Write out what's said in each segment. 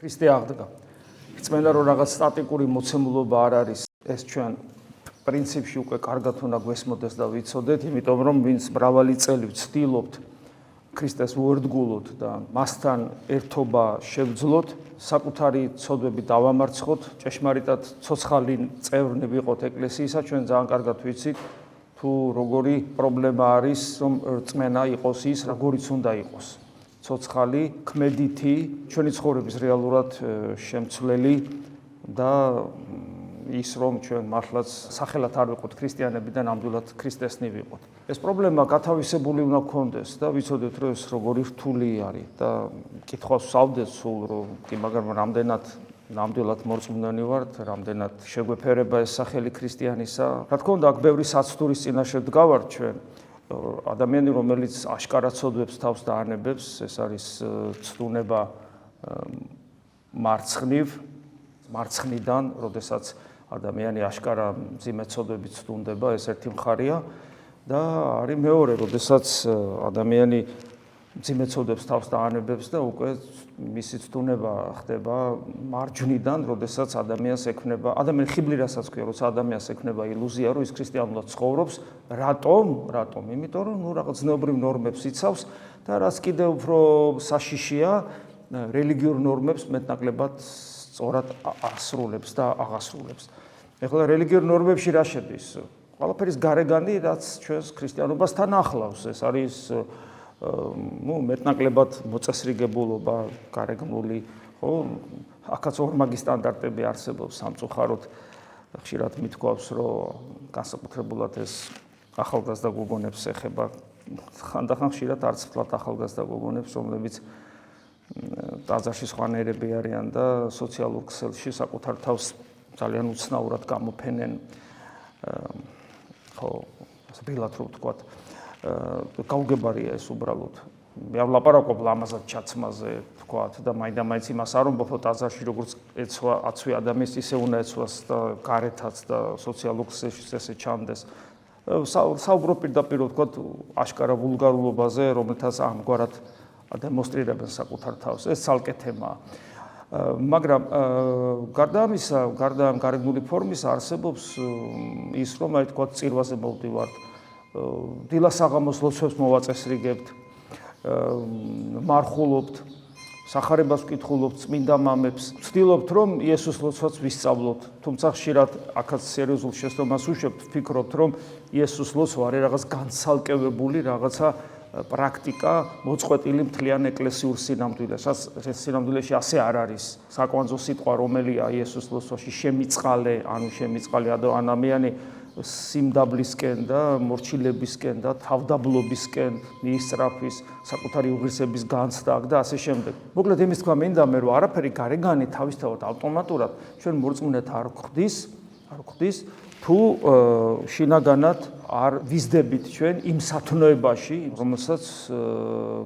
ქრისტე აღდგა. Იწმენდა რომ რაღაც სტატიკური მოცემულობა არ არის. ეს ჩვენ პრინციპში უკვე კარგად უნდა გვესმოდეს და ვიცოდეთ, იმიტომ რომ ვინც მრავალი წელი ვცდილობთ ქრისტეს უერთგულოთ და მასთან ერთობა შევძლოთ, საკუთარი ცოდვები დავამარცხოთ, ჭეშმარიტად ცოცხალი წევრნი ვიყოთ ეკლესიისა, ჩვენ ძალიან კარგად ვიცით თუ როგორი პრობლემა არის, რომ რწმენა იყოს ის, როგორიც უნდა იყოს. ცოცხალი, ქმედითი, ჩვენი ცხოვრების რეალურად შემცვლელი და ის რომ ჩვენ მართლაც სახელად არ ვიყოთ ქრისტიანები და ნამდვილად ქრისტესნი ვიყოთ. ეს პრობლემა გათავისებული უნდა გქონდეს და ვიცოდეთ რომ ეს როგორი რთული არის და კითხვას ვსავდეთ სულ რომ კი მაგრამ რამდენად ნამდვილად მორწმუნენი ვართ, რამდენად შეგვეფერება ეს სახელი ქრისტიანისა. რა თქმა უნდა, აქ ბევრი საცდურის წინაშე დგავართ ჩვენ. ადამიანი რომელიც აშკარად ცოდვებს თავს და ანებებს, ეს არის ცდუნება მარცხნიდან, როდესაც ადამიანი აშკარა მძიმე ცოდვებით ცდუნდება, ეს ერთი მხარეა და არის მეორე, როდესაც ადამიანი მძიმე ცოდვებს თავს და ანებებს და უკვე მისი ცდუნება ხდება მარჯვნიდან, როდესაც ადამიანს ექმნება, ადამიანი ხიბლი რასაც ქვია, როცა ადამიანს ექმნება ილუზია, რომ ის ქრისტიანულად ცხოვრობს, რატომ? იმიტომ რომ რაღაც ზნეობრივ ნორმებს იცავს და რაც კიდევ უფრო საშიშია, რელიგიურ ნორმებს მეტნაკლებად სწორად ასრულებს და აღასრულებს. ეხლა რელიგიურ ნორმებში რა შედის? ყველაფერის გარეგანი, რაც ჩვენს ქრისტიანობასთან ახლავს, ეს არის მეტნაკლებად მოწესრიგებულობა, გარეგნული, ხო? აქაც ორმაგი სტანდარტები არსებობს სამწუხაროდ. ხშირად მithქვავს, რომ განსაკუთრებულად ეს ახალგაზრდა გოგონებს ეხება, ხანდახან ხშირად არც ფლად ახალგაზრდა გოგონებს, რომლებიც ტაძარში სხვანაირები არიან და სოციალურ ქსელში საკუთარ თავს ძალიან უცნაურად გამოფენენ, ხო, ბილად რო ვთქვათ, გაუგებარია ეს უბრალოდ. მე არ ვლაპარაკობ ლამაზად ჩაცმაზე, ვთქვათ, და მაინდა-მაინც იმას არ ვამბობ, რომ ტაძარში როგორც ეცვა აცვი ადამიანს, ისე უნდა ეცვას და გარეთაც და სოციალურ ქსელში ესე ჩანდეს. საუბრობ პირდაპირ ვთქვათ, აშკარა ვულგარულობაზე, რომელთაც ამგვარად დემონსტრირებენ საკუთარ თავს. ეს ცალკე თემაა. მაგრამ გარდა ამისა, გარდა ამ გარეგნული ფორმის არსებობს ის, რომ აი თქვა წირვაზე მოვდივართ, დილას საღამოს ლოცვებს მოვაწესრიგებთ, მარხულობთ, სახარებას ვკითხულობთ, წმინდა მამებს, ვცდილობთ რომ იესოს ლოცვას ვისწავლოთ, თუმცა ხშირად აქაც სერიოზულ შესწავლას უშვებთ, ვფიქრობთ რომ იესოს ლოცვა არის რაღაც განცალკევებული რაღაცა პრაქტიკა მოწყვეტილი მთლიან ეკლესიურ სინამდვილესაც. ეს სინამდვილეში ასე არ არის. საკვანძო სიტყვა რომელია იესოს ლოცვაში შემიწყალე, ანუ შემიწყალე ადამიანი სიმდაბლისკენ და მორჩილებისკენ და თავდაბლობისკენ მიისწრაფვის, საკუთარი უღირსების განცდა და ასე შემდეგ. მოკლედ იმის თქვა მინდა მე რომ არაფერი გარეგანი თავისთავად ავტომატურად ჩვენ მორწმუნეთ არ გვხდის, თუ შინაგანად არ ვიზდებით ჩვენ იმ სათნოებაში, რომელსაც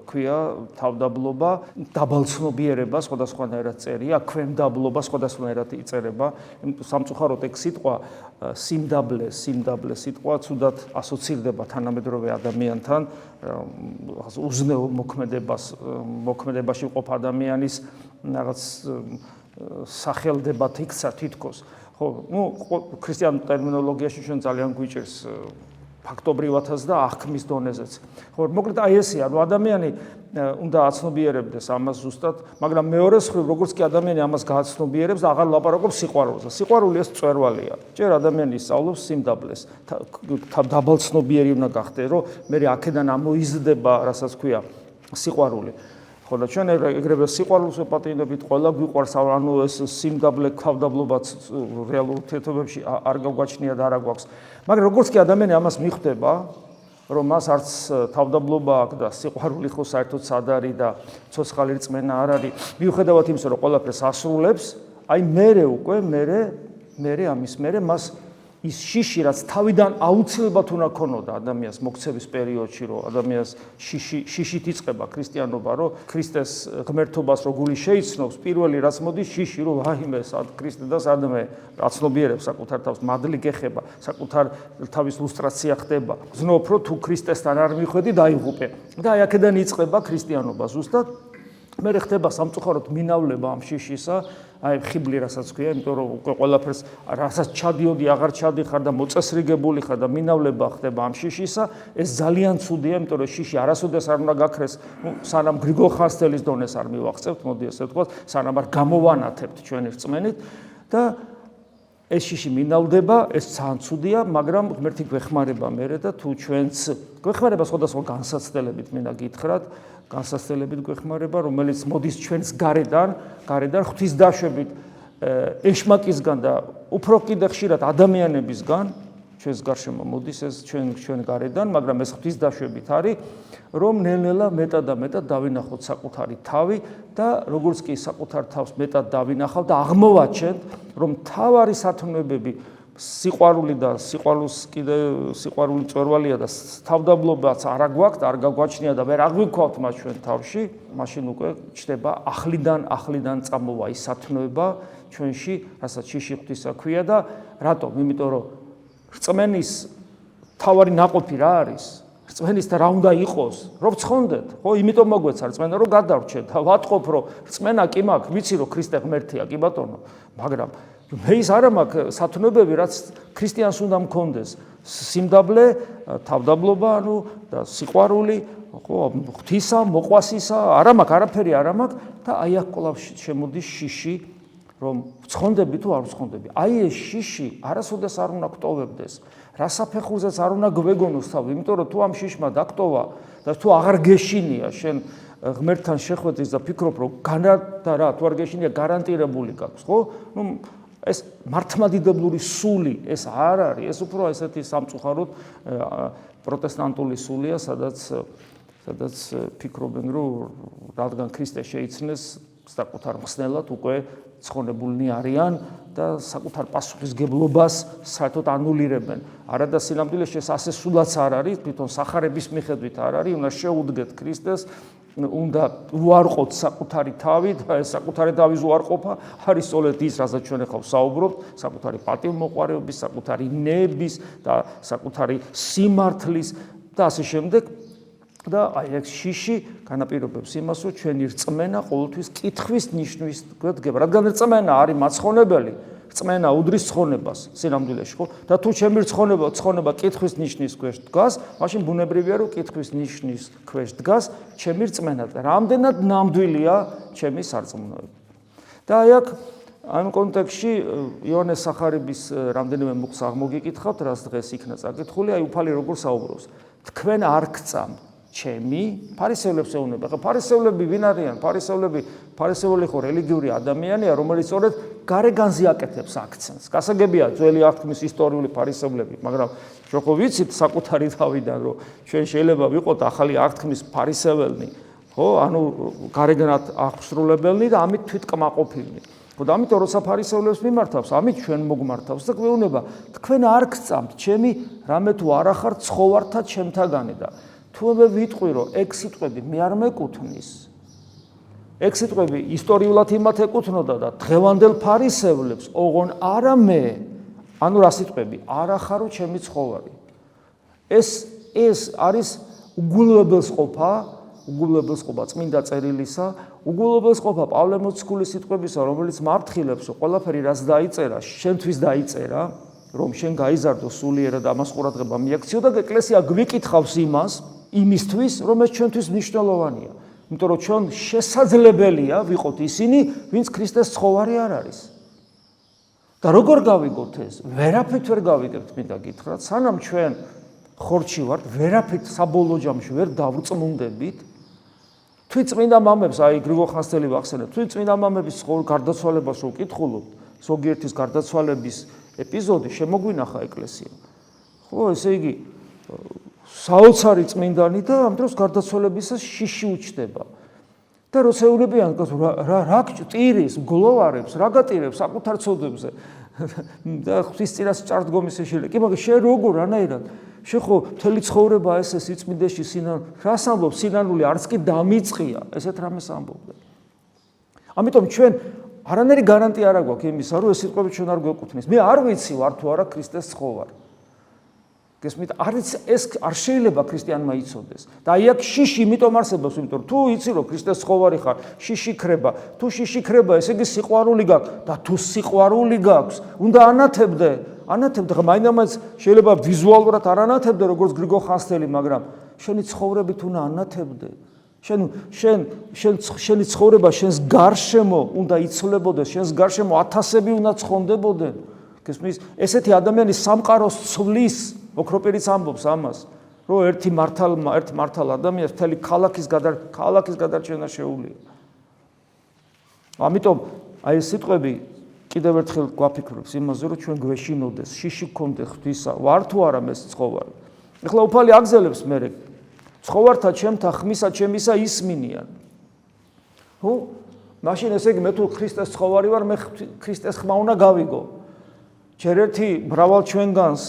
ქვია თავდაბლობა, დაბალცნობიერება, სხვადასხვანაირად წერია, ქვემდაბლობა, სხვადასხვანაირად იწერება. სამწუხაროდ ეგ სიტყვა სიმდაბლე სიტყვა ცუდად ასოცირდება თანამედროვე ადამიანთან, უზნეო მოქმედებაში მყოფ ადამიანის რაღაც სახელდებად იქცა თითქოს. ხო, ქრისტიან ტერმინოლოგიაში ჩვენ ძალიან გვიჭირს ფაქტობრივათაც და აღქმის დონეზეც. ხო, მოკლედ აი ესეა, რომ ადამიანი უნდა აცნობიერებდეს ამას ზუსტად, მაგრამ მეორე მხრივ, როგორც კი ადამიანი ამას გააცნობიერებს და აღარ ლაპარაკობს სიყვარულზე. სიყვარული ეს მწვერვალია. ჯერ ადამიანი სწავლობს სიმდაბლეს, დაბალცნობიერი უნდა გახდეს, რომ მე აქედან ამოიზრდება, რასაც ქვია, სიყვარული. ხო და ჩვენ ეგრევე სიყვარულს ვეპატივნებით, ყველა გვიყვარს, ანუ ეს სიმდაბლე თავდაბლობაც რეალურ ურთიერთობებში არ გაგვაჩნია და არ აგვაქვს. მაგრამ როგორც კი ადამიანი ამას მიხვდება, რომ მას არც თავდაბლობა აქვს და სიყვარული ხო საერთოდ სად არის და ცოცხალი რწმენა არ არის, მიუხედავად იმისა, რომ ყველაფერს ასრულებს, აი ამის მერე მას ის შიში, რაც თავიდან აუცილებლად უნდა ქონოდა ადამიანს მოქცევის პერიოდში, რომ ადამიანს შიშით იწყება ქრისტიანობა, რომ ქრისტეს ღმერთობას რო გული შეიცნობს, პირველი რაც მოდის შიში, რომ ვაიმე, სად ქრისტე და სად მე, აცნობიერებს საკუთარ თავს, მადლი გეხება, საკუთარ თავის ლუსტრაცია ხდება. ზნობ, რომ თუ ქრისტესთან არ მიხვედი, დაიღუპე. და აი აქედან იწყება ქრისტიანობა ზუსტად. მე ხდება სამწუხაროდ მინავლება ამ შიშისა, აი ხიბლი რასაც ქვია, იმიტომ რომ უკვე ყველაფერს რასაც ჩადიოდი, აღარ ჩადიხარ და მოწესრიგებული ხარ და მინავლება ხდება ამ შიშისა, ეს ძალიან ცუდია, იმიტომ რომ შიში არასოდეს არ უნდა გაქრეს, სანამ გრიგოლ ხანძთელის დონეს არ მივახცევთ, მოდი ესე ვთქვათ, სანამ არ გამოვანათებთ ჩვენი რწმენით და ეს შიში მინავდება, ეს ძალიან ცუდია, მაგრამ ღმერთი გვეხმარება მერე და თუ ჩვენც გვეხმარება სხვადასხვა განსაცდელებით მინდა გითხრათ, განსაცდელებით გვეხმარება, რომელიც მოდის ჩვენს გარედან ღვთის დაშვებით ეშმაკისგან და უფრო კიდე ხშირად ადამიანებისგან, ჩვენს გარშემო მოდის ეს ჩვენ გარედან, მაგრამ ეს ღვთის დაშვებით არის, რომ ნელ-ნელა მეტად და მეტად დავინახოთ საკუთარი თავი და როგორც კი საკუთარ თავს მეტად დავინახავთ და აღმოვაჩენთ, რომ თავარი სათნოებები სიყვარული და სიყვარული წვერვალია და თავდაბლობაც არ აგვაქვთ, არ გაგვაჩნია და ვერ აღვიქვავთ მას ჩვენ თავში, მაშინ უკვე ჩდება ახლიდან წამოვა ის სათნოება ჩვენში, რასაც შიში ღვთისა ქვია და რატომ? იმიტომ რომ რწმენის თავარი ნაყოფი რა არის? რწმენის და რა უნდა იყოს? რომ ვცხონდეთ, ხო, იმიტომ მოგვეცა რწმენა რომ გადავრჩეთ და ვატყობ რომ რწმენა კი მაქვს, ვიცი რომ ქრისტე ღმერთია, კი ბატონო, მაგრამ მე ის არ მაქვს სათნოებები, რაც ქრისტიანს უნდა მქონდეს, სიმდაბლე, თავდაბლობა, ანუ და სიყვარული, ხო, ღვთისა, მოყვასისა, არ მაქვს, არაფერი არ მაქვს და აი აქ კვლავ შემოდის შიში, რომ ვცხონდები თუ არ ვცხონდები. აი ეს შიში არასოდეს არ უნდა გტოვებდეს. რა საფეხურზეც არ უნდა გვეგონოს თავი, იმიტომ რომ თუ ამ შიშმა დაგტოვა და თუ აღარ გეშინია შენ ღმერთთან შეხვედრის და ფიქრობ რომ და რა თუ არ გეშინია გარანტირებული გაქვს, ხო? ნუ ეს მართლმადიდებლური სული ეს არ არის, ეს უფრო ესეთი სამწუხაროდ პროტესტანტული სულია, სადაც ფიქრობენ რომ რადგან ქრისტე შეიცნეს საკუთარ მხსნელად უკვე ცხონებულნი არიან და საკუთარ პასუხისგებლობას საერთოდ ანულირებენ. არა და სინამდვილეში ეს ასე სულაც არ არის, თვითონ სახარების მიხედვით არ არის, უნდა შეუდგეთ ქრისტეს, უნდა უარყოთ საკუთარი თავი და ეს საკუთარი თავის უარყოფა არის სწორედ ის, რასაც ჩვენ ახლა ვსაუბრობთ, საკუთარი პატივმოყვარეობის, საკუთარი ნების და საკუთარი სიმართლის და ასე შემდეგ. და აი ეს შიში განაპირობებს იმას, რომ ჩვენი რწმენა ყოველთვის კითხვის ნიშნის გვედგება, რადგან რწმენა არის მაცხონებელი, რწმენა უდრის ცხონებას სინამდვილეში, ხო? და თუ ჩემი ცხონება კითხვის ნიშნის ქვეშ დგას, მაშინ ბუნებრივია, რომ კითხვის ნიშნის ქვეშ დგას ჩემი რწმენა და რამდენად ნამდვილია ჩემი სარწმუნოება. და აი აქ ამ კონტექსტში იოანეს სახარების რამდენიმე მუხს აღმოგიკითხავთ, რაც დღეს იქნა წაკითხული, აი უფალი როგორ საუბრობს. თქვენ არ გწამთ ჩემი ფარისევლებს ეუბნება. ხა ფარისევლები ვინ არიან? ფარისეული ხო რელიგიური ადამიანია, რომელიც სწორედ გარეგანზე აკეთებს აქცენტს. გასაგებია ძველი აღთქმის ისტორიული ფარისევლები, მაგრამ ჩვენ ხო ვიცით საკუთარი თავიდან, რომ ჩვენ შეიძლება ვიყოთ ახალი აღთქმის ფარისეველნი, ხო? ანუ გარეგანად აღსრულებელნი და ამით თვითკმაყოფილნი. ხო და ამიტომ როცა ფარისევლებს მიმართავს, ამით ჩვენ მოგმართავს და გვეუბნება, თქვენ არ გწამთ ჩემი რამე თუ არ ახართ ცხოვართა ჩემთაგანი და თუ მე ვიტყვი რომ ეგ სიტყვები მე არ მეკუთვნის. ეგ სიტყვები ისტორიულად იმათ ეკუთვნოდა და დღევანდელ ფარისევლებს ოღონ არა მე, ანუ რა სიტყვები, არ ახარო ჩემი ცხოვარი. ეს არის უგულებელსყოფა წმინდა წერილისა, უგულებელსყოფა პავლე მოციქულის სიტყვებისა, რომელიც მართხილებს რომ ყველაფერი რაც დაიწერა, შენთვის დაიწერა, რომ შენ გაიზარდო სულიერად და ამას ყურადღება მიაქციო და ეკლესია გვიკითხავს იმისთვის, რომ ეს ჩვენთვის მნიშვნელოვანია. იმიტომ რომ ჩვენ შესაძლებელია ვიყოთ ისინი, ვინც ქრისტეს ცხოვარი არ არის. და როგორ გავიგოთ ეს? ვერაფრით ვერ გავიგებთ, მინდა გითხრათ, სანამ ჩვენ ხორცში ვართ, ვერაფრით საბოლოო ჯამში ვერ დავრწმუნდებით. თვით წმინდა მამებს, აი გრიგოლ ხანძთელი ვახსენებ, თვით წმინდა მამების გარდაცვალებას რო ვკითხულობთ, ზოგიერთის გარდაცვალების ეპიზოდი შემოგვინახა ეკლესია. ხო, ესე იგი საოცარი წმინდანი და ამ დროს გარდაცვალებისას შიში უჩდება. და როცა ეუბნებიან, რა ტირის, მგლოვარებს, რა გატირებს საკუთარ ცოდვებზე და ღვთისწინას ჭარდგომის ეშელი. კი, მაგრამ შენ როგორ რანაირად? შენ ხო მთელი ცხოვრება ესე სიწმინდეში რას ამბობ? სინანული არც კი დამიწყია, ესეთ რამეს ამბობდა. ამიტომ ჩვენ არანაირი გარანტია არ გვაქვს იმისა, რომ ეს სიტყვები ჩვენ არ გვეკუთვნის. მე არ ვიცი ვარ თუ არა ქრისტეს ცხოვარი. გესმით, არის ეს არ შეიძლება ქრისტიანმა იცოდეს. და აი აქ შიში იმიტომ არსებობს, იმიტომ რომ თუ იცი რომ ქრისტეს ცხოვარი ხარ, შიში ქრება. თუ შიში ქრება, ესე იგი სიყვარული გაქვს და თუ სიყვარული გაქვს, უნდა ანათებდე. ანათებდე, მაინც შეიძლება ვიზუალურად არ ანათებდე როგორც გრიგო ხანძთელი, მაგრამ შენი ცხოვრებით უნდა ანათებდე. შენი ცხოვრება, შენს გარშემო უნდა იცვლებოდეს, შენს გარშემო ათასები უნდა ცხონდებოდნენ. გესმის, ესეთი ადამიანი სამყაროს ცვლის, ოქროპირიც ამბობს ამას, რომ ერთი მართალ ადამიანს მთელი ქალაქის გადარჩენა შეუძლია. ამიტომ აი ეს სიტყვები კიდევ ერთხელ გვაფიქრებს იმაზე, რომ ჩვენ გვეშინოდეს, შიში გქონდე ღვთისა, ვარ თუ არა მე ცხოვარი. ეხლა უფალი აგზელებს მერე ცხოვართა ჩემთა ხმისა ჩემისა ისმინიან. ხო? მაშინ ესე იგი მე თუ ქრისტეს ცხოვარი ვარ, მე ქრისტეს ხმა უნდა გავიგო. ჯერ ერთი მრავალ ჩვენგანს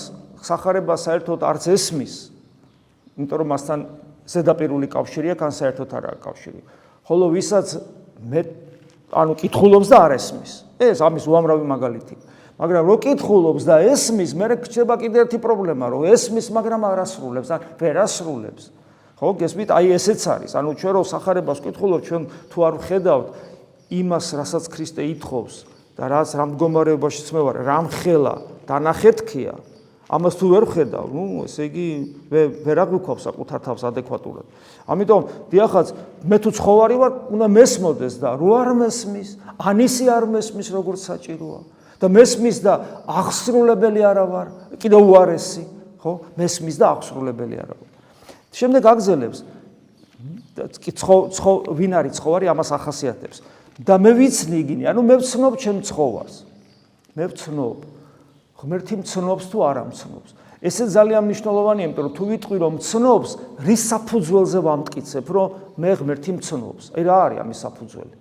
სახარება საერთოდ არც ესმის, იმიტომ რომ მასთან ზედაპირული კავშირი აქვს, ან საერთოდ არ აქვს კავშირი. ხოლო ვისაც მე კითხულობს და არ ესმის. ეს ამის უამრავი მაგალითი. მაგრამ რო კითხულობს და ესმის, მე რჩება კიდე ერთი პრობლემა, რომ ესმის, მაგრამ არ ასრულებს, ან ვერ ასრულებს. ხო, გესმით, აი ესეც არის. ანუ ჩვენ რო სახარებას ვკითხულობთ, ჩვენ თუ არ ვხედავთ იმას, რასაც ქრისტე ითხოვს და რაც რამ მდგომარეობაშიც მე ვარ, რამ ხელა დანახეთქია, ამას თუ ვერ ვხედავ, ესე იგი ვერ აღვიქვავ საკუთარ თავს ადეკვატურად. ამიტომ დიახაც, მე თუ ცხოვარი ვარ, უნდა მესმოდეს და რო არ მესმის, ანისი არ მესმის, როგორც საჭიროა. და მესმის და აღსრულებელი არა ვარ, კიდევ უარესი, ხო? მესმის და აღსრულებელი არა ვარ. შემდეგ აგზელებს ვინ არის ცხოვარი, ამას ახასიათებს. და მე ვიცნი იგინი, ანუ მე ვცნობ ჩემ ცხოვარს. მე ვცნობ. ღმერთი მცნობს თუ არ ამცნობს. ესე ძალიან მნიშვნელოვანია, იმიტომ რომ თუ ვიტყვი რომ მცნობს, რის საფუძველზე ვამტკიცებ, რომ მე ღმერთი მცნობს. აი რა არის ამის საფუძველი?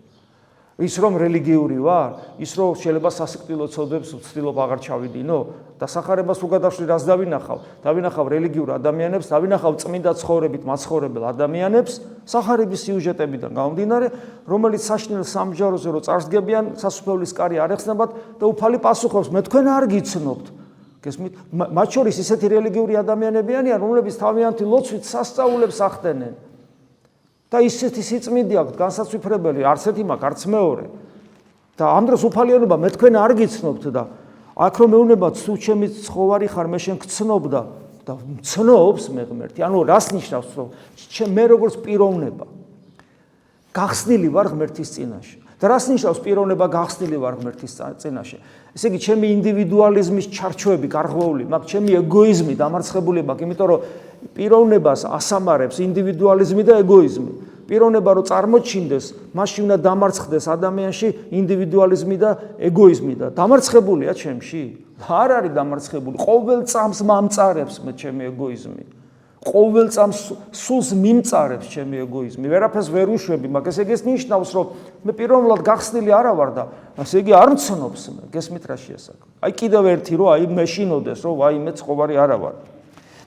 ის რომ რელიგიური ვარ, ის რომ შეიძლება სასიკვდილო ცოდვებს ვცდილობ აღარ ჩავიდინო და სახარებას უგადავშლი რას დავინახავ რელიგიურ ადამიანებს, დავინახავ წმინდა ცხოვრებით მაცხოვრებელ ადამიანებს, სახარების სიუჟეტებიდან გამომდინარე, რომელიც საშნელ სამჯაროზე რო წარსდგებიან, სასუფეველის კარი არ ეხსნებათ და უფალი პასუხობს, მე თქვენ არ გიცნობთ. გესმით, მათ შორის ისეთი რელიგიური ადამიანები არიან, რომლებიც თავიანთი ლოცვით სასწაულებს ახდენენ. და ისეთი სიწმინდე აქვს განსაცვიფრებელი, არც ერთი მაქვს, არც მეორე. და ამ დროს უფალიანობა მე თქვენ არ გიცნობთ და აქ რომ მეუბნებათ, თუ ჩემი ცხოვარი ხარ, მე შენ გცნობ და მცნობს მე ღმერთი. ანუ რას ნიშნავს, რომ მე როგორც პიროვნება გახსნილი ვარ ღმერთის წინაშე. და რას ნიშნავს პიროვნება გახსნილი ვარ ღმერთის წინაშე? ესე იგი, ჩემი ინდივიდუალიზმის ჩარჩოები გარღვეული მაქვს, ჩემი ეგოიზმი დამარცხებული მაქვს, იმიტომ რომ პიროვნებას ასამარებს ინდივიდუალიზმი და ეგოიზმი. პიროვნება რო წარმოჩინდეს, მასში უნდა დამარცხდეს ადამიანში ინდივიდუალიზმი და ეგოიზმი და დამარცხებულია ჩემში? არ არის დამარცხებული. ყოველ წამს მომწარებს მე ჩემი ეგოიზმი. ყოველ წამს სულს მიმწარებს ჩემი ეგოიზმი. ვერაფერს ვერ უშვები, მაგრამ ესე იგი ეს ნიშნავს, რომ მე პიროვნულად გახსნილი არა ვარ და ასე იგი არ მცნობს მე. გესმით რა შეასაკა? აი კიდევ ერთი რომ აი მეშინოდეს, რომ აი მე ცხოვარი არა ვარ.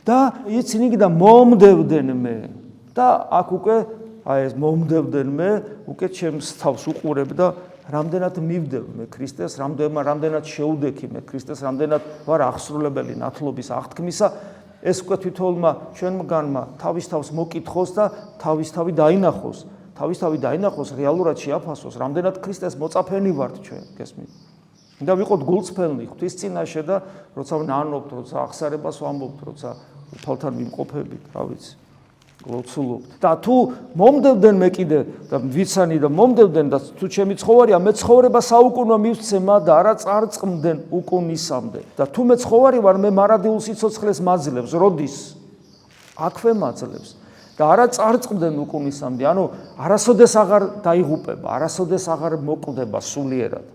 და იცინი იგი და მომდევდნენ მე. და აქ უკვე აი ეს მომდევდნენ მე, უკვე ჩემს თავს უყურებ და რამდენად მივდევ მე ქრისტეს, რამდენად შეუდექი მე ქრისტეს, რამდენად ვარ აღსრულებელი ნათლობის აღთქმისა. ეს უკვე თვითონმა ჩვენგანმა თავის თავს მოკითხოს და თავისთავი დაინახოს, რეალურად შეაფასოს, რამდენად ქრისტეს მოწაფენი ვართ ჩვენ, გესმით? და ვიყოთ გულწრფელნი ღვთის წინაშე და როცა ვნანობთ, როცა აღსარებას ვამბობთ, როცა უფალთან ვიმყოფებით, რა ვიცი, ლოცულობთ. და თუ მომდევდნენ მე კიდე და ვიცანი და მომდევდნენ და თუ ჩემი ცხოვარია, მე ცხოვრება საუკუნო მივცემა და არა წარწყმდნენ უკუნისამდე. და თუ მე ცხოვარი ვარ, მე მარადილ სიცოცხლეს მაძლევს, როდის? აქვე მაძლევს. და არა წარწყმდნენ უკუნისამდე, ანუ არასოდეს აღარ დაიღუპება, არასოდეს აღარ მოკვდება სულიერად.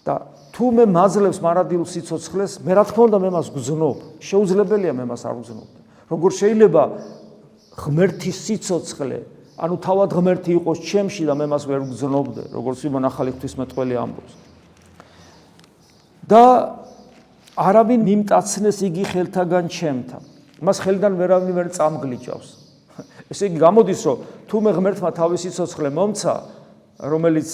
და თუ მე მაძლევს მარადილ სიცოცხლეს, მე რა თქმა უნდა მე მას გძნობ. შეუძლებელია მე მას არ ვგზნობ. როგორ შეიძლება ღმერთის სიცოცხლე, ანუ თავად ღმერთი იყოს ჩემში და მე მას ვერ ვგზნობდე, როგორც სიმონ ახალი ღვთისმეტყველი ამბობს. და არავინ მიმტაცნეს იგი ხელთაგან ჩემთან. მას ხელიდან ვერავინ ვერ წამგლიჯავს. ესე იგი გამოდის, რომ თუ მე ღმერთმა თავის სიცოცხლე მომცა, რომელიც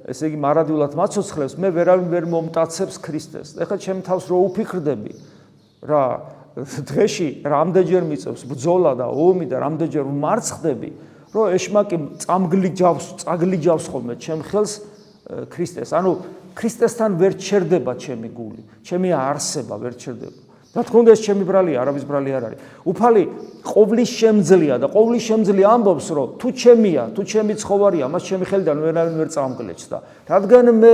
ესე იგი მარადიულად მაცოცხლებს, მე ვერავინ ვერ მომტაცებს ქრისტეს. ეხლა ჩემ თავს რო უფიქრდები, რა დღეში რამდენჯერ მიწევს ბრძოლა და ომი და რამდენჯერ მარცხდები, რომ ეშმაკი წაგლიჯავს ხოლმე ჩემ ხელს ქრისტეს. ანუ ქრისტესთან ვერ ჩერდება ჩემი გული, ჩემი არსება ვერ ჩერდება. რა თქმა უნდა ეს ჩემი ბრალია, არავის ბრალი არ არის. უფალი ყოვლის შემძლეა და ყოვლის შემძლე ამბობს, რომ თუ ჩემია, თუ ჩემი ცხოვარია, მას ჩემი ხელიდან ვერავინ ვერ წამგლეჭს და რადგან მე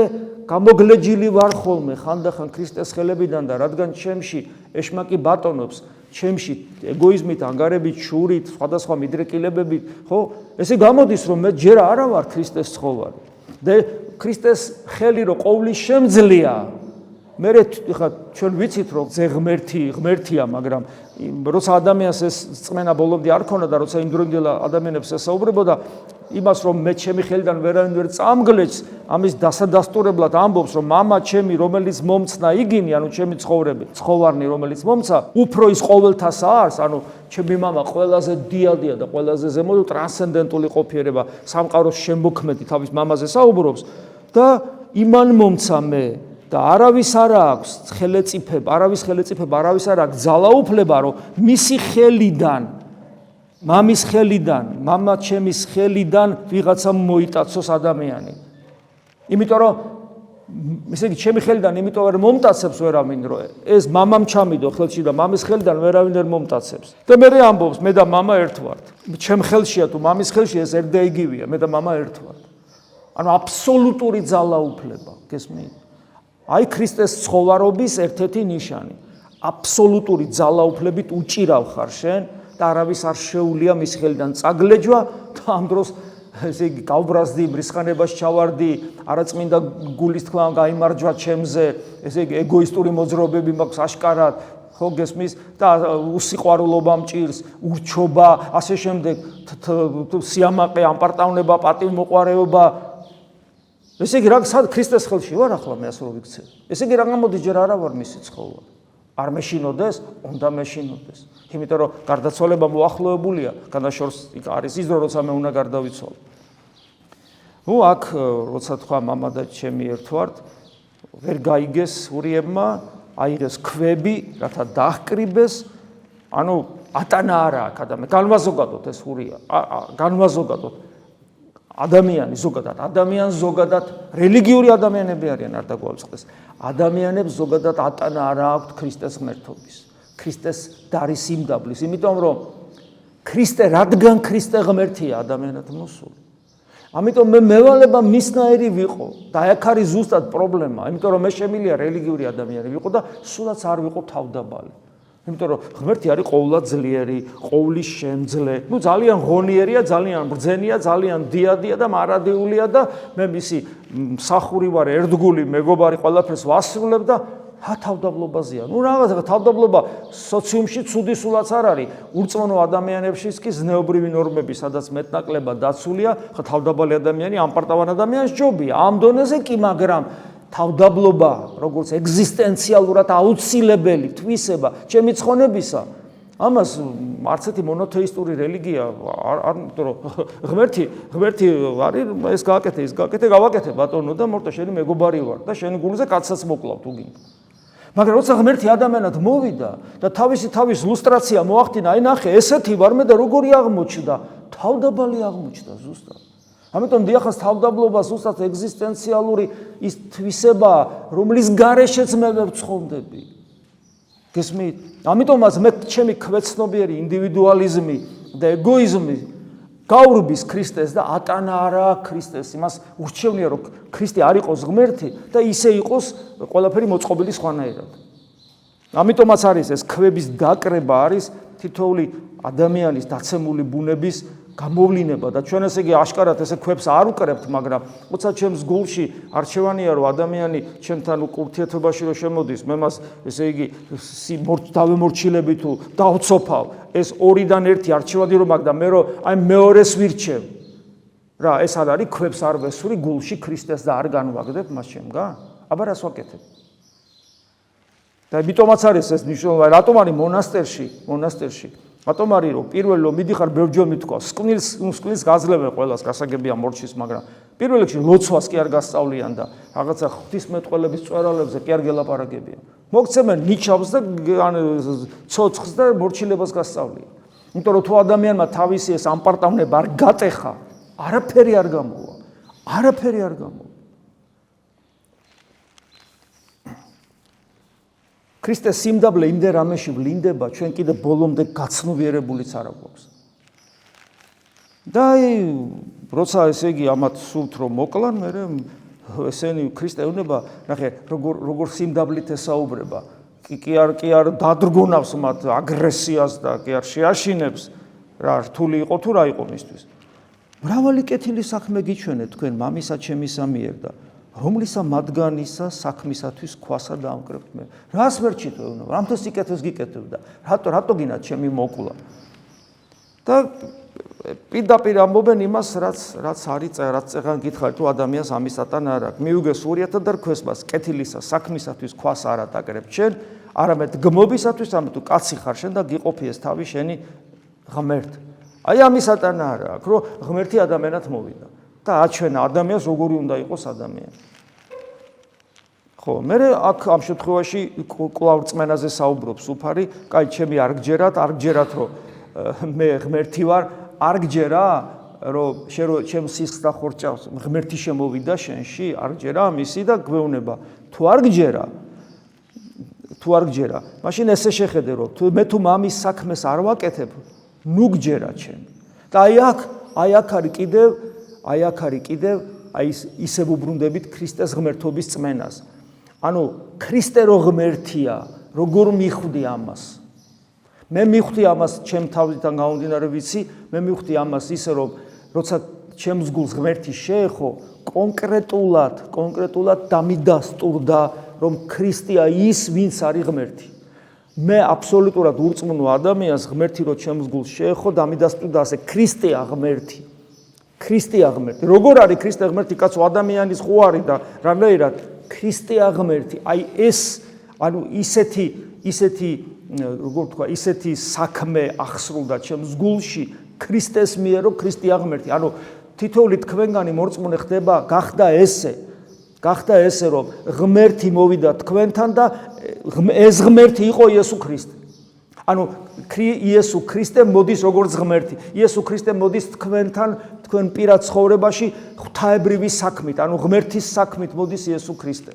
გამოგლეჯილი ვარ ხოლმე ხანდახან ქრისტეს ხელებიდან და რადგან ჩემში ეშმაკი ბატონობს, ჩემში ეგოიზმით, ანგარებით, შურით, სხვადასხვა მიდრეკილებებით, ხო? ესე გამოდის, რომ მე ჯერ არა ვარ ქრისტეს ცხოვარი. და ქრისტეს ხელი რო ყოვლის შემძლეა, მე ხა ჩვენ ვიცით რომ ზე ღმერთია, მაგრამ როცა ადამიანს ეს წმენა ბოლომდე არ ქონდა და როცა იმდროინდელი ადამიანებს ესაუბრებოდა იმას რომ მე ჩემი ხელიდან ვერავინ ვერ წამგლეჭს, ამის დასადასტურებლად ამბობს რომ მამა ჩემი რომელიც მომცნა იგინი, ანუ ჩემი ცხოვარნი რომელიც მომცა, უფრო ის ყოველთას არის, ანუ ჩემი მამა ყველაზე დიადია და ყველაზე ზემო ტრანსცენდენტული ყოფიერება, სამყაროს შემოქმედი თავის მამაზე საუბრობს და იმან მომცა მე და არავის არ აქვს ხელეწიფება, არავის არ აქვს ძალაუფლება, რომ მისი ხელიდან, მამის ხელიდან, მამა ჩემის ხელიდან ვიღაცა მოიტაცოს ადამიანი. იმიტომ რომ ესე იგი ჩემი ხელიდან იმიტომ ვერ მომტაცებს ვერავინ, რომ ეს მამამ ჩამიდო ხელში და მამის ხელიდან ვერავინ ვერ მომტაცებს. და მე ამბობს, მე და მამა ერთ ვართ. ჩემ ხელშია თუ მამის ხელშია ეს ერთ და იგივეა, მე და მამა ერთ ვართ. ანუ აბსოლუტური ძალაუფლება, გესმით? აი ქრისტეს ცხოვარობის ერთ-ერთი ნიშანი. აბსოლუტური ძალაუფლებით უჭირავ ხარ შენ და არავის არ შეუძლია მის ხელიდან წაგლეჯვა და ამ დროს ესე იგი გავბრაზდი, მრისხანებას ჩავარდი, არაწმინდა გულის თქმა გაიმარჯვა ჩემზე, ესე იგი ეგოისტური მოძრაობები მაქვს აშკარად, ხო გესმის და უსიყვარულობა მჭირს, ურჩობა, ასე შემდეგ, სიამაყე, ამპარტავნება, პატივმოყვარეობა. ესე იგი რა ქრისტეს ხელში ვარ ახლა მე ასე რომ ვიქცე. ესე იგი რა გამოდის ჯერ არა ვარ მისი ცხოვარი. არ მეშინოდეს, უნდა მეშინოდეს. იმიტომ რომ გარდაცვალება მოახლოებულია, განაშორს არის ის დრო როცა მე უნდა გარდავიცვალო. ნუ აქ როცა თქვა მამა და ჩემი ერთ ვართ, ვერ გაიგეს ურიებმა, აიღეს ქვები, რათა დაჰკრიბეს, ანუ ატანა არა აქ ადამიანი, განვაზოგადოთ ეს ურია, განვაზოგადოთ. ადამიანი ზოგადად რელიგიური ადამიანები არიან, არ დაგვალწყდეს. ადამიანებს ზოგადად ატანა არა აქვთ ქრისტეს ღმერთობის, ქრისტეს დარის სიმდაბლის, იმიტომ რომ რადგან ქრისტე ღმერთია ადამიანად მოსული. ამიტომ მე მევალება მისნაირი ვიყო და აქ არის ზუსტად პრობლემა, იმიტომ რომ მე შემილია რელიგიური ადამიანი ვიყო და სულაც არ ვიყო თავდაბალი. იმიტომ რომ ღმერთი არის ყოვლად ძლიერი, ყოვლის შემძლე, ნუ ძალიან ღონიერია, ძალიან ბრძენია, ძალიან დიადია და მარადიულია და მე მისი მსახური ვარ, ერთგული მეგობარი, ყველაფერს ვასრულებ და თავდაბლობაზეა. ნუ რაღაცა თავდაბლობა სოციუმში ცუდი სულაც არ არის, ურწმუნო ადამიანებშიც კი ზნეობრივი ნორმები, სადაც მეტნაკლებად დაცულია, ხა თავდაბალი ადამიანი ამპარტავან ადამიანს ჯობია. ამ დონეზე კი, მაგრამ თავდაბლობა, როგორც ეგზისტენციალურად აუცილებელი თვისება ჩემი ცხონებისა, ამას არც ერთი მონოთეისტური რელიგია არ, იმიტომ რომ ღმერთი არის, ეს გააკეთე, ის გააკეთე, გავაკეთე ბატონო და მორტო შენი მეგობარი ვარ და შენი გულზე კაცსაც მოკლავ თუ გინდა. მაგრამ როცა ღმერთი ადამიანად მოვიდა და თავის ლუსტრაცია მოახდინა, აი ნახე, ესეთი ვარ მე და როგორი აღმოჩნდა, თავდაბალი აღმოჩნდა ზუსტად. ამიტომ დიახას თავდაბლობა ზუსტად ეგზისტენციალური ის თვისება, რომლის გარეშეც მე ვცხოვდები. გესმით? ამიტომაც მე ჩემი ქვეცნობიერი ინდივიდუალიზმი და ეგოიზმი გაურბის ქრისტეს და ატანა არა ქრისტეს, იმას ურჩევნია რომ ქრისტე არ იყოს ღმერთი და ისე იყოს ყველაფერი მოწყობილი სხვანაირად. ამიტომაც არის ეს ქვების დაკრება არის თითოეული ადამიანის დაცემული ბუნების გამოვლინება და ჩვენ ესე იგი აშკარად ესე ქვებს არ უკრებთ, მაგრამ როცა ჩემს გულში არჩევანია რომ ადამიანი ჩემთან ურთიერთობაში რომ შემოდის, მე მას ესე იგი დავემორჩილები თუ დავცოფავ, ეს ორიდან ერთი არჩევანი რომ მაგ და მე რომ აი მეორეს ვირჩევ. რა, ეს არ არის ქვებს არ ვესური გულში ქრისტეს და არ განვაგდებ მას შემგან? აბა რას ვაკეთებ? და ამიტომაც არის ეს ნიშნულოვანი, რატომ არის მონასტერში რატომ არის რომ პირველი რომ მიდიხარ ბევრჯერ მithქვა სკვილს გაძლევენ ყველას გასაგებია მორჩის მაგრამ პირველ რიგში ლოცვას კი არ გასწავლიან და რაღაცა ღვთისმეტყველების წვერალებზე კი არ გელაპარაკებიან მოგცემენ ნიჩავს და ცოცხლს და მორჩილებას გასწავლიან იმიტომ რომ თუ ადამიანმა თავისი ეს ამპარტავნება არ გატეხა არაფერი არ გამოვა ქრისტეს სიმდაბლე იმდენ რამეში ვლინდება ჩვენ კიდე ბოლომდე გაცნობიერებულიც არ გვაქვს და როცა ესე იგი ამათ სულთ რომ მოკლან მე ესენი ქრისტე ეუბნება ნახე როგორ სიმდაბლით ესაუბრება კი არ დადრგონავს მათ აგრესიას და კი არ შეაშინებს რა რთული იყო თუ რა იყო მისთვის მრავალი კეთილი საქმე გიჩვენეთ თქვენ მამისა ჩემისა მიერ და რომლისა მათგანისა საქმისათვის ქვასა დაამკრებთ მე რას ვერჩით ეუბნება რამთო სიკეთეს გიკეთებ და რატო გინათ ჩემი მოკულა და პირდაპირ ამბობენ იმას რაც არის რაც წეგან გითხარი თუ ადამიანს ამის ატან არ აქვს მიუგეს ურიათა და რქვესებას კეთილისა საქმისათვის ქვას არ ატაკრებ შენ არამედ გმობისათვის ამიტომ თუ კაცი ხარ შენ და გიყოფიეს თავი შენი ღმერთ აი ამის ატან არ აქვს რომ ღმერთი ადამიანად მოვიდა და აჩვენა ადამიანს როგორი უნდა იყოს ადამიანი ხო მე აქ ამ შემთხვევაში კვლავ რწმენაზე საუბრობს უფარი კაი ჩემი არ გჯერათ რომ მე ღმერთი ვარ არ გჯერა რომ შენ რო ჩემ სისხლს და ხორჭავს ღმერთი შემოვიდა შენში არ გჯერა ამისი და გვეუბნება თუ არ გჯერა მაშინ ესე შეხედე რომ მე თუ მამის საქმეს არ ვაკეთებ ნუ გჯერა ჩემ და აი აქ არის კიდევ ისევ უბრუნდებით ქრისტეს ღმერთობის წმენას ანუ ქრისტე რო ღმერთია როგორ მიხვდი ამას მე მივხვდი ამას ჩემ თავიდან გამომდინარე ვიცი მე მივხვდი ამას ისე რომ როცა ჩემს გულს ღმერთი შეეხო კონკრეტულად დამიდასტურდა რომ ქრისტეა ის ვინც არის ღმერთი მე აბსოლუტურად ურწმუნო ადამიანს ღმერთი რო ჩემს გულს შეეხო დამიდასტურდა ასე ქრისტეა ღმერთი როგორ არის ქრისტე ღმერთი კაცო ადამიანის ხო არის და რანაირად ქრისტეა ღმერთი აი ეს ანუ ისეთი როგორ თქვა ისეთი საქმე ახსრულდა ჩემს გულში ქრისტეს მიერ რომ ქრისტეა ღმერთი ანუ თითოეული თქვენგანი მორწმუნე ხდება გახდა ესე რომ ღმერთი მოვიდა თქვენთან და ეს ღმერთი იყო იესო ქრისტე ანუ იესო ქრისტე მოდის როგორც ღმერთი იესო ქრისტე მოდის თქვენთან თქვენ პირად ცხოვრებაში ღვთაებრივი საქმით ანუ ღმერთის საქმით მოდის იესო ქრისტე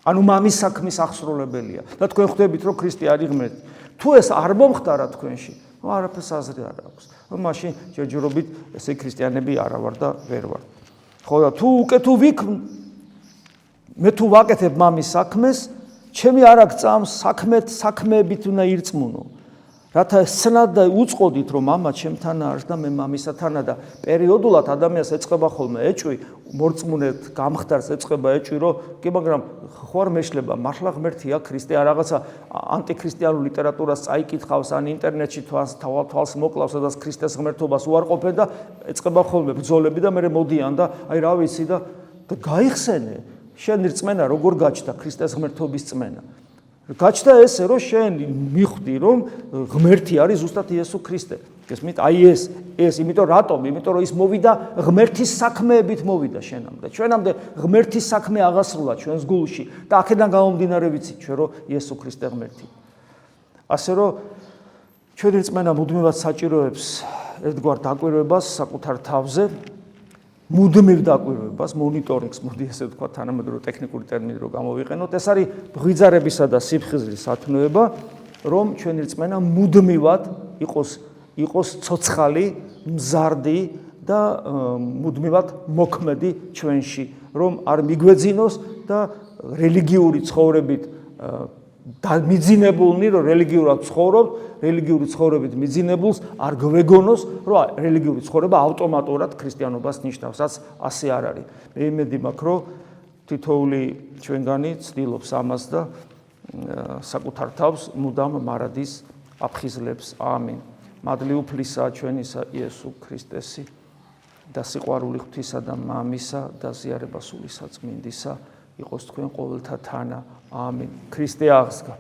ანუ მამის საქმის ახსრულებელია და თქვენ ხვდებით რომ ქრისტე არის ღმერთი თუ ეს არ მომხდარა თქვენში არაფერს აზრი არ აქვს მაშინ ჯერჯერობით ესე ქრისტიანები არა ვარ და ვერ ვარ ხო და თუ მე თუ ვაკეთებ მამის საქმეს ჩემი არ აქვს წამს საქმეებით უნდა ირწმუნო რათა სნად და უწყოდით რომ მამა ჩემთან არის და მე მამისათანა და პერიოდულად ადამიანს ეწყება ხოლმე ეჭვი მორწმუნედ გამხდარს ეწყება ეჭვი რომ კი მაგრამ ხო არ მეშლება მართლა ღმერთია ქრისტე არ რაღაცა ანტიქრისტიანულ ლიტერატურას წაიკითხავს ან ინტერნეტში თვალს მოკლავს სადაც ქრისტეს ღმერთობას უარყოფენ და ეწყება ხოლმე ბრძოლები და მე მოდიან და აი რა ვიცი და გაიხსენე შენ რწმენა როგორ გაჩნდა ქრისტეს ღმერთობის წმენა გაჩნდა ესე რომ შენ მიხვდი რომ ღმერთი არის ზუსტად იესო ქრისტე გესმით აი ეს იმიტომ რატომ იმიტომ რომ ის მოვიდა ღმერთის საქმეებით მოვიდა შენამდე ჩვენამდე ღმერთის საქმე აღასრულა ჩვენს გულში და აქედან გამომდინარე ვიცით ჩვენ რომ იესო ქრისტე ღმერთი ასე რომ ჩვენი რწმენა მუდმივად საჭიროებს ერთგვარ დაკვირვებას საკუთარ თავზე მუდმივ დაკვირვებას მონიტორინგს მოდი ესე ვთქვა თანამედროვე ტექნიკური ტერმინი რო გამოვიყენოთ ეს არის ბღვიძარებისა და სიფხიზლის სათნოება რომ ჩვენი რწმენა მუდმივად იყოს ცოცხალი მზარდი და მუდმივად მოქმედი ჩვენში რომ არ მიგვეძინოს და რელიგიური ცხოვრებით მიძინებულნი რომ რელიგიურად ცხოვრობთ რელიგიური ცხოვრებით მიძინებულს არ გვეგონოს რომ რელიგიური ცხოვრება ავტომატურად ქრისტიანობას ნიშნავს რაც ასე არ არის მე იმედი მაქვს რომ თითოეული ჩვენგანი ცდილობს ამას და საკუთარ თავს მუდამ მარადის აფხიზლებს ამინ მადლი უფლისა ჩვენისა იესო ქრისტესი და სიყვარული ღვთისა და მამისა და ზიარება სული საწმინდისა იყოს თქვენ ყოველთა თანა ამინ ქრისტე აღსგა